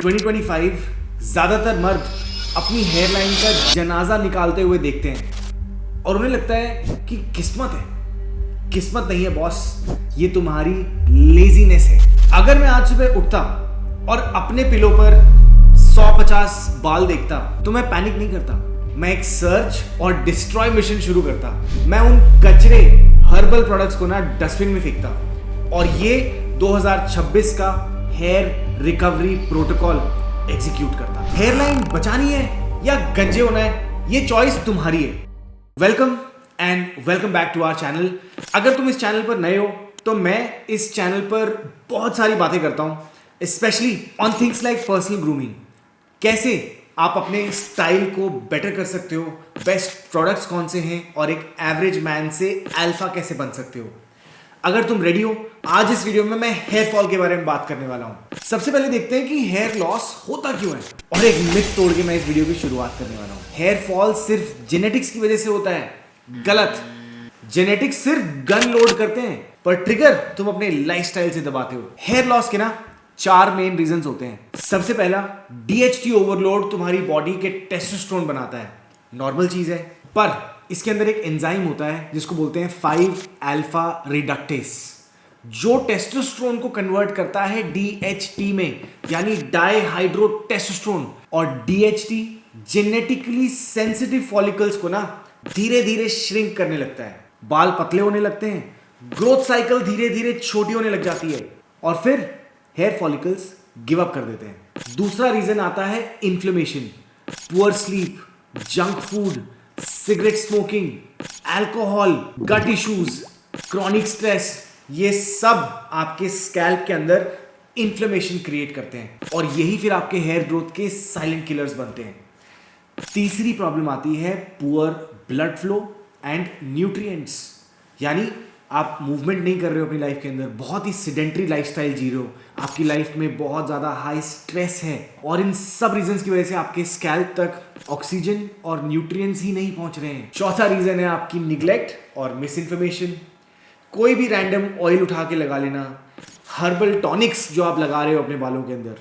2025 ज्यादातर मर्द अपनी हेयरलाइन का जनाजा निकालते हुए देखते हैं और उन्हें लगता है कि किस्मत है। किस्मत नहीं है बॉस, ये तुम्हारी लेजीनेस है। अगर मैं आज सुबह उठता और अपने पिलो पर 150 बाल देखता तो मैं पैनिक नहीं करता, मैं एक सर्च और डिस्ट्रॉय मिशन शुरू करता। मैं उन कचरे हर्बल प्रोडक्ट्स को ना डस्टबिन में फेंकता और ये 2026 का हेयर रिकवरी प्रोटोकॉल एग्जीक्यूट करता। हेयरलाइन बचानी है या गंजे होना है, ये चॉइस तुम्हारी है। Welcome and welcome back to our channel. अगर तुम इस चैनल पर नए हो तो मैं इस चैनल पर बहुत सारी बातें करता हूं, specially on things like personal grooming. कैसे आप अपने स्टाइल को बेटर कर सकते हो, बेस्ट प्रोडक्ट्स कौन से हैं और एक एवरेज मैन से अल्फा कैसे बन सकते हो। अगर तुम रेडी हो, आज इस वीडियो में मैं हेयर फॉल के बारे में बात करने वाला हूं। सबसे पहले देखते हैं कि हेयर लॉस होता क्यों है और एक मिथ तोड़ के मैं इस वीडियो की शुरुआत करने वाला हूं। हेयर फॉल सिर्फ जेनेटिक्स की वजह से होता है, गलत। जेनेटिक्स सिर्फ गन लोड करते हैं पर ट्रिगर तुम अपने लाइफस्टाइल से दबाते हो। हेयर लॉस के ना 4 मेन रीजंस होते हैं। सबसे पहला, डीएचटी ओवरलोड तुम्हारी बॉडी के टेस्टोस्टेरोन बनाता है, नॉर्मल चीज है, पर इसके अंदर एक एंजाइम होता है जिसको बोलते हैं 5 अल्फा रिडक्टेस, जो टेस्टोस्टेरोन को कन्वर्ट करता है डीएचटी में, यानी डाईहाइड्रो टेस्टोस्टेरोन। और डीएचटी जेनेटिकली सेंसिटिव फॉलिकल्स को ना धीरे धीरे श्रिंक करने लगता है, बाल पतले होने लगते हैं, ग्रोथ साइकिल धीरे धीरे छोटी होने लग जाती है और फिर हेयर फॉलिकल्स गिव अप कर देते हैं। दूसरा रीजन आता है inflammation, poor sleep, junk food, cigarette smoking, alcohol, gut issues, chronic stress, ये सब आपके स्कैल्प के अंदर इन्फ्लेमेशन क्रिएट करते हैं और यही फिर आपके हेयर ग्रोथ के साइलेंट किलर्स बनते हैं। तीसरी प्रॉब्लम आती है poor blood flow and nutrients, यानी आप मूवमेंट नहीं कर रहे हो अपनी लाइफ के अंदर, बहुत ही सेडेंटरी लाइफस्टाइल जी रहे हो, आपकी लाइफ में बहुत ज़्यादा हाई स्ट्रेस है और इन सब रीजंस की वजह से आपके स्कैल्प तक ऑक्सीजन और न्यूट्रिएंट्स ही नहीं पहुंच रहे हैं। चौथा रीजन है आपकी निग्लेक्ट और मिस इन्फॉर्मेशन। कोई भी रैंडम ऑयल उठा के लगा लेना, हर्बल टॉनिक्स जो आप लगा रहे हो अपने बालों के अंदर,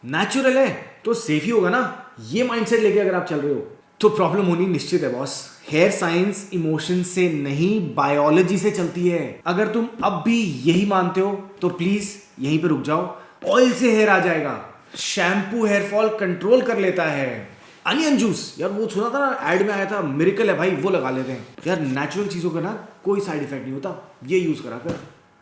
नेचुरल है तो सेफ ही होगा ना, ये माइंडसेट लेके अगर आप चल रहे हो तो प्रॉब्लम होनी निश्चित है बॉस। हेयर साइंस इमोशन से नहीं, बायोलॉजी से चलती है। अगर तुम अब भी यही मानते हो तो प्लीज यहीं पे रुक जाओ। ऑयल से हेयर आ जाएगा, शैम्पू हेयर फॉल कंट्रोल कर लेता है। अनियन जूस, यार वो सुना था ना, ऐड में आया था, मिरेकल है भाई, वो लगा लेते हैं। यार नेचुरल चीजों का ना कोई साइड इफेक्ट नहीं होता, ये यूज करा कर।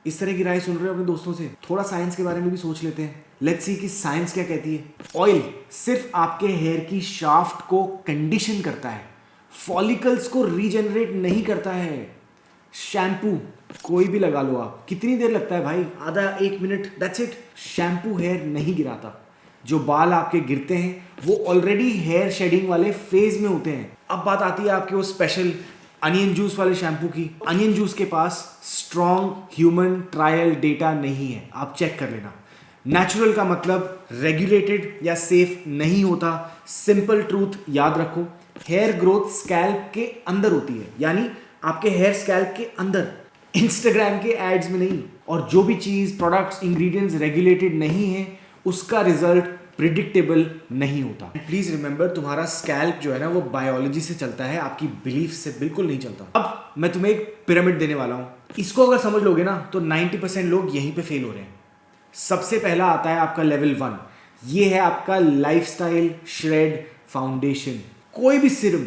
इस तरह की राय सुन रहे हो अपने दोस्तों से, थोड़ा साइंस के बारे में भी सोच लेते हैं। लेट्स सी कि साइंस क्या कहती है। ऑयल सिर्फ आपके हेयर की शाफ्ट को कंडीशन करता है, फॉलिकल्स को रीजनरेट नहीं करता है। शैम्पू कोई भी लगा लो आप, कितनी देर लगता है भाई, आधा 1 मिनट, दैट्स इट। शैम्पू हेयर नहीं गिराता। जो बाल आपके गिरते हैं वो ऑलरेडी हेयर शेडिंग वाले फेज में होते हैं। अब बात आती है आपके वो स्पेशल अनियन जूस वाले शैम्पू की। अनियन जूस के पास स्ट्रॉन्ग ह्यूमन ट्रायल डेटा नहीं है, आप चेक कर लेना। नेचुरल का मतलब रेगुलेटेड या सेफ नहीं होता। सिंपल ट्रूथ याद रखो, हेयर ग्रोथ स्कैल्प के अंदर होती है, यानी आपके हेयर स्कैल्प के अंदर, इंस्टाग्राम के एड्स में नहीं। और जो भी चीज, प्रोडक्ट्स, इंग्रेडिएंट्स रेगुलेटेड नहीं है उसका रिजल्ट प्रिडिक्टेबल नहीं होता। प्लीज रिमेंबर, तुम्हारा स्कैल्प जो है ना वो बायोलॉजी से चलता है, आपकी बिलीफ से बिल्कुल नहीं चलता। अब मैं तुम्हें एक पिरामिड देने वाला हूं, इसको अगर समझ लोगे ना तो 90% लोग यहीं पे फेल हो रहे हैं। सबसे पहला आता है आपका लेवल 1, ये है आपका लाइफस्टाइल श्रेड फाउंडेशन। कोई भी सिरम,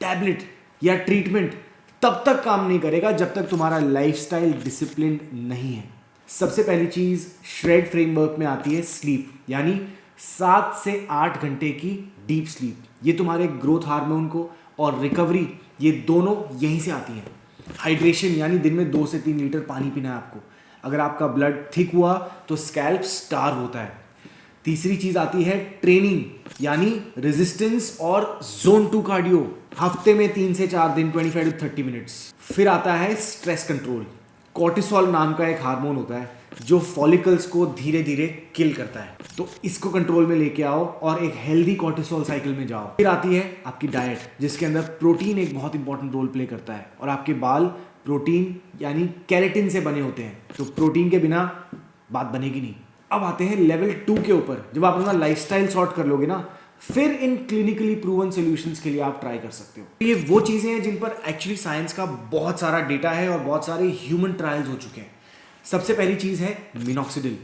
टैबलेट या ट्रीटमेंट तब तक काम नहीं करेगा जब तक तुम्हारा लाइफस्टाइल डिसिप्लिन नहीं है। सबसे पहली चीज श्रेड फ्रेमवर्क में आती है स्लीप, यानी 7 से 8 घंटे की डीप स्लीप। ये तुम्हारे ग्रोथ हार्मोन को और रिकवरी, ये दोनों यहीं से आती हैं। हाइड्रेशन, यानी दिन में 2 से 3 लीटर पानी पीना है आपको। अगर आपका ब्लड थिक हुआ तो स्कैल्प स्टार्व होता है। तीसरी चीज आती है ट्रेनिंग, यानी रेजिस्टेंस और जोन 2 कार्डियो, हफ्ते में 3 से 4 दिन, 25 to 30 मिनट्स। फिर आता है स्ट्रेस कंट्रोल। कॉर्टिसोल नाम का एक हार्मोन होता है जो फॉलिकल्स को धीरे धीरे किल करता है, तो इसको कंट्रोल में लेके आओ और एक हेल्दी कॉर्टिसोल साइकिल में जाओ। फिर आती है आपकी डाइट, जिसके अंदर प्रोटीन एक बहुत इंपॉर्टेंट रोल प्ले करता है और आपके बाल प्रोटीन यानी केराटिन से बने होते हैं, तो प्रोटीन के बिना बात बनेगी नहीं। अब आते हैं लेवल 2 के ऊपर। जब आप अपना लाइफस्टाइल सॉर्ट कर लोगे ना, फिर इन क्लिनिकली प्रूवन सॉल्यूशंस के लिए आप ट्राई कर सकते हो। ये वो चीजें हैं जिन पर एक्चुअली साइंस का बहुत सारा डेटा है और बहुत सारे ह्यूमन ट्रायल्स हो चुके हैं। सबसे पहली चीज है मिनॉक्सिडिल।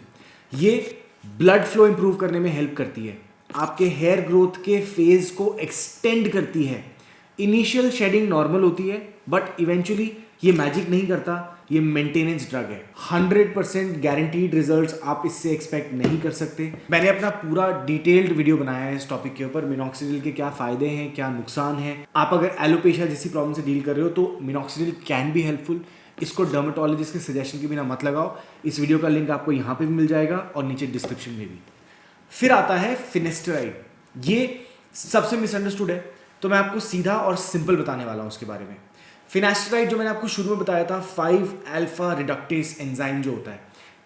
ये ब्लड फ्लो इंप्रूव करने में हेल्प करती है, आपके हेयर ग्रोथ के फेज को एक्सटेंड करती है। इनिशियल शेडिंग नॉर्मल होती है, बट इवेंचुअली ये मैजिक नहीं करता, ये मेंटेनेंस ड्रग है। 100% गारंटीड रिजल्ट्स आप इससे एक्सपेक्ट नहीं कर सकते। मैंने अपना पूरा डिटेल्ड वीडियो बनाया है इस टॉपिक के ऊपर, मिनॉक्सिडिल के क्या फायदे हैं, क्या नुकसान है। आप अगर एलोपेशिया जैसी प्रॉब्लम से डील कर रहे हो तो मिनॉक्सिडिल कैन बी हेल्पफुल। इसको डर्मेटोलॉजिस्ट के सजेशन के बिना मत लगाओ। इस वीडियो का लिंक आपको यहाँ पे भी मिल जाएगा और नीचे डिस्क्रिप्शन में भी। फिर आता है फिनेस्टराइड। ये सबसे मिसअंडरस्टूड है, तो मैं आपको सीधा और सिंपल बताने वाला हूँ उसके बारे में। फिनेस्टराइड जो मैंने आपको शुरू में बताया था, 5 अल्फा रिडक्टेस एंजाइम जो होता है,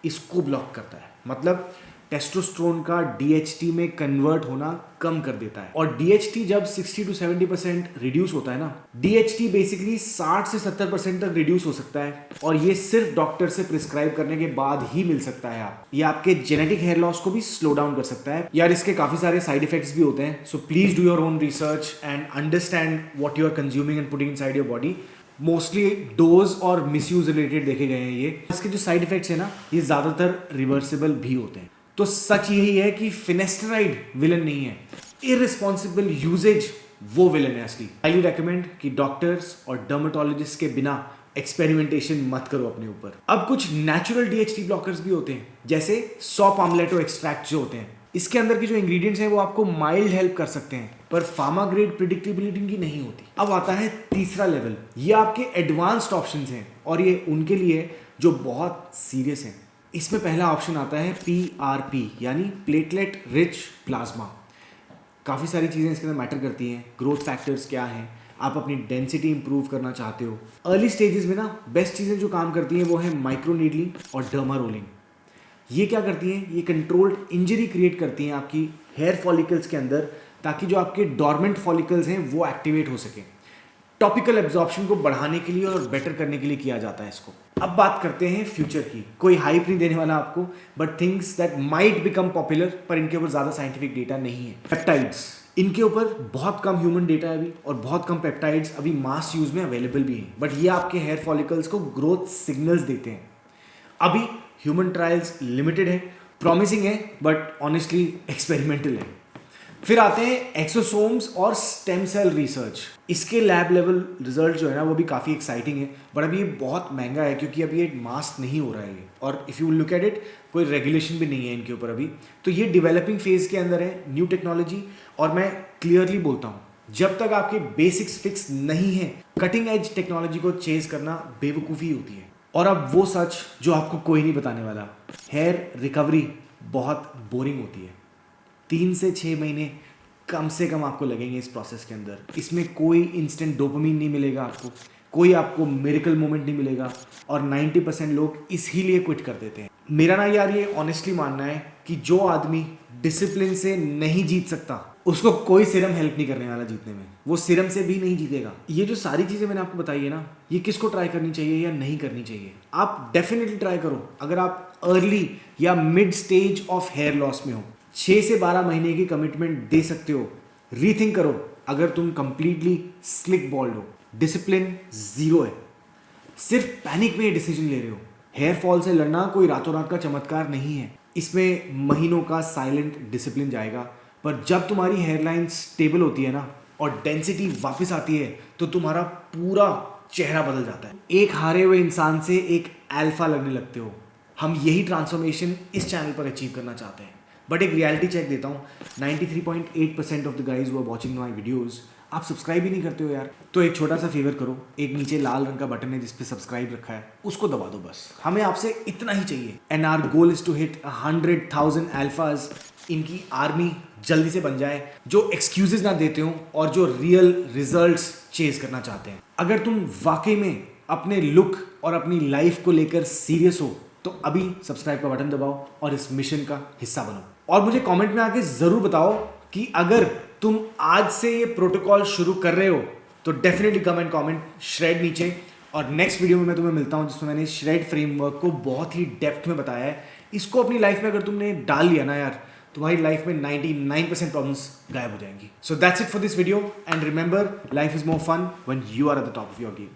इसको ब्लॉक करता है। मतलब टेस्टोस्टेरोन का DHT में कन्वर्ट होना कम कर देता है। और DHT जब 60 to 70% रिड्यूस होता है ना, DHT बेसिकली 60 से 70% तक रिड्यूस हो सकता है, और ये सिर्फ डॉक्टर से प्रिस्क्राइब करने के बाद ही मिल सकता है। ये आपके जेनेटिक हेयर लॉस को भी स्लो डाउन कर सकता है। यार इसके काफी सारे साइड इफेक्ट्स भी होते हैं, so please do your own research and understand what you are consuming and putting inside your body. Mostly dose और मिसयूज रिलेटेड देखे गए हैं ये। इसके जो साइड इफेक्ट्स है ना, ये ज्यादातर रिवर्सिबल भी होते हैं। तो सच यही है कि फिनेस्टराइड विलन नहीं है, इररिस्पॉन्सिबल यूजेज वो विलन है असली। हाईली रेकमेंड कि डॉक्टर्स और डर्मेटोलॉजिस्ट के बिना एक्सपेरिमेंटेशन मत करो अपने ऊपर। अब कुछ नेचुरल DHT ब्लॉकर्स भी होते हैं, जैसे सॉ पामलेटो एक्सट्रैक्ट जो होते हैं। इसके अंदर के जो इंग्रेडिएंट्स हैं वो आपको माइल्ड हेल्प कर सकते हैं, पर फार्मा ग्रेड प्रिडिक्टेबिलिटी की नहीं होती। अब आता है तीसरा लेवल। ये आपके एडवांस्ड ऑप्शंस हैं और ये उनके लिए जो बहुत सीरियस हैं। इसमें पहला ऑप्शन आता है PRP, यानी प्लेटलेट रिच प्लाज्मा। काफ़ी सारी चीज़ें इसके अंदर मैटर करती हैं। ग्रोथ फैक्टर्स क्या हैं, आप अपनी डेंसिटी इंप्रूव करना चाहते हो। अर्ली स्टेजेस में ना बेस्ट चीज़ें जो काम करती हैं वो है माइक्रो नीडलिंग और डर्मा रोलिंग। ये क्या करती हैं, ये कंट्रोल्ड इंजरी क्रिएट करती हैं आपकी हेयर फॉलिकल्स के अंदर, ताकि जो आपके डॉर्मेंट फॉलिकल्स हैं वो एक्टिवेट हो सके। टॉपिकल एब्जॉर्प्शन को बढ़ाने के लिए और बेटर करने के लिए किया जाता है इसको। अब बात करते हैं फ्यूचर की। कोई हाइप नहीं देने वाला आपको, but things that might become popular, पर इनके ऊपर ज़्यादा साइंटिफिक डेटा नहीं है। पेप्टाइड्स, इनके ऊपर बहुत कम ह्यूमन डेटा है अभी, और बहुत कम पेप्टाइड्स अभी मास यूज में अवेलेबल भी हैं, बट ये आपके हेयर फॉलिकल्स को ग्रोथ सिग्नल्स देते हैं। अभी ह्यूमन ट्रायल्स लिमिटेड है, प्रॉमिसिंग है, बट ऑनेस्टली एक्सपेरिमेंटल है। फिर आते हैं एक्सोसोम्स और स्टेम सेल रिसर्च। इसके लैब लेवल रिजल्ट जो है ना वो भी काफ़ी एक्साइटिंग है, बट अभी ये बहुत महंगा है क्योंकि अभी एक मास नहीं हो रहा है ये, और if you look at it कोई रेगुलेशन भी नहीं है इनके ऊपर अभी। तो ये डेवलपिंग फेज के अंदर है, न्यू टेक्नोलॉजी। और मैं क्लियरली बोलता हूँ, जब तक आपके बेसिक्स फिक्स नहीं है, कटिंग एज टेक्नोलॉजी को चेज करना बेवकूफ़ी होती है। और अब वो सच जो आपको कोई नहीं बताने वाला, हेयर रिकवरी बहुत बोरिंग होती है। 3 से 6 महीने कम से कम आपको लगेंगे इस प्रोसेस के अंदर। इसमें कोई इंस्टेंट डोपामिन नहीं मिलेगा आपको, कोई आपको मिरेकल मोमेंट नहीं मिलेगा, और 90% लोग इसीलिए क्विट कर देते हैं। मेरा ना यार ये ऑनेस्टली मानना है कि जो आदमी डिसिप्लिन से नहीं जीत सकता, उसको कोई सीरम हेल्प नहीं करने वाला जीतने में। वो सीरम से भी नहीं जीतेगा। ये जो सारी चीज़ें मैंने आपको बताई है ना, ये किसको ट्राई करनी चाहिए या नहीं करनी चाहिए? आप डेफिनेटली ट्राई करो अगर आप अर्ली या mid stage of hair loss में हो। 6 से 12 महीने की कमिटमेंट दे सकते हो। रीथिंक करो अगर तुम कंप्लीटली स्लिक बॉल्ड हो। डिसिप्लिन जीरो है, सिर्फ पैनिक में ये डिसीजन ले रहे हो। हेयर फॉल से लड़ना कोई रातों रात का चमत्कार नहीं है, इसमें महीनों का साइलेंट डिसिप्लिन जाएगा। पर जब तुम्हारी हेयरलाइन स्टेबल होती है ना और डेंसिटी वापस आती है, तो तुम्हारा पूरा चेहरा बदल जाता है। एक हारे हुए इंसान से एक अल्फा लगने लगते हो। हम यही ट्रांसफॉर्मेशन इस चैनल पर अचीव करना चाहते हैं। बट एक रियलिटी चेक देता हूँ, 93.8% of the guys who are watching my videos, आप सब्सक्राइब ही नहीं करते हो यार। तो एक छोटा सा फेवर करो, एक नीचे लाल रंग का बटन है जिस पे सब्सक्राइब रखा है, उसको दबा दो बस। हमें आपसे इतना ही चाहिए। And our goal is to hit 100,000 अल्फाज। इनकी आर्मी जल्दी से बन जाए, जो एक्सक्यूजेस ना देते हो और जो रियल रिजल्ट्स चेज करना चाहते हैं। अगर तुम वाकई में अपने लुक और अपनी लाइफ को लेकर सीरियस हो, तो अभी सब्सक्राइब का बटन दबाओ और इस मिशन का हिस्सा बनो। और मुझे कमेंट में आके जरूर बताओ कि अगर तुम आज से ये प्रोटोकॉल शुरू कर रहे हो, तो डेफिनेटली कमेंट श्रेड नीचे। और नेक्स्ट वीडियो में मैं तुम्हें मिलता हूं जिसमें मैंने श्रेड फ्रेमवर्क को बहुत ही डेप्थ में बताया है। इसको अपनी लाइफ में अगर तुमने डाल लिया ना यार, तुम्हारी लाइफ में 99% प्रॉब्लम्स गायब हो जाएंगी. So that's it for this video and remember, life is more fun when you are at the top of your game.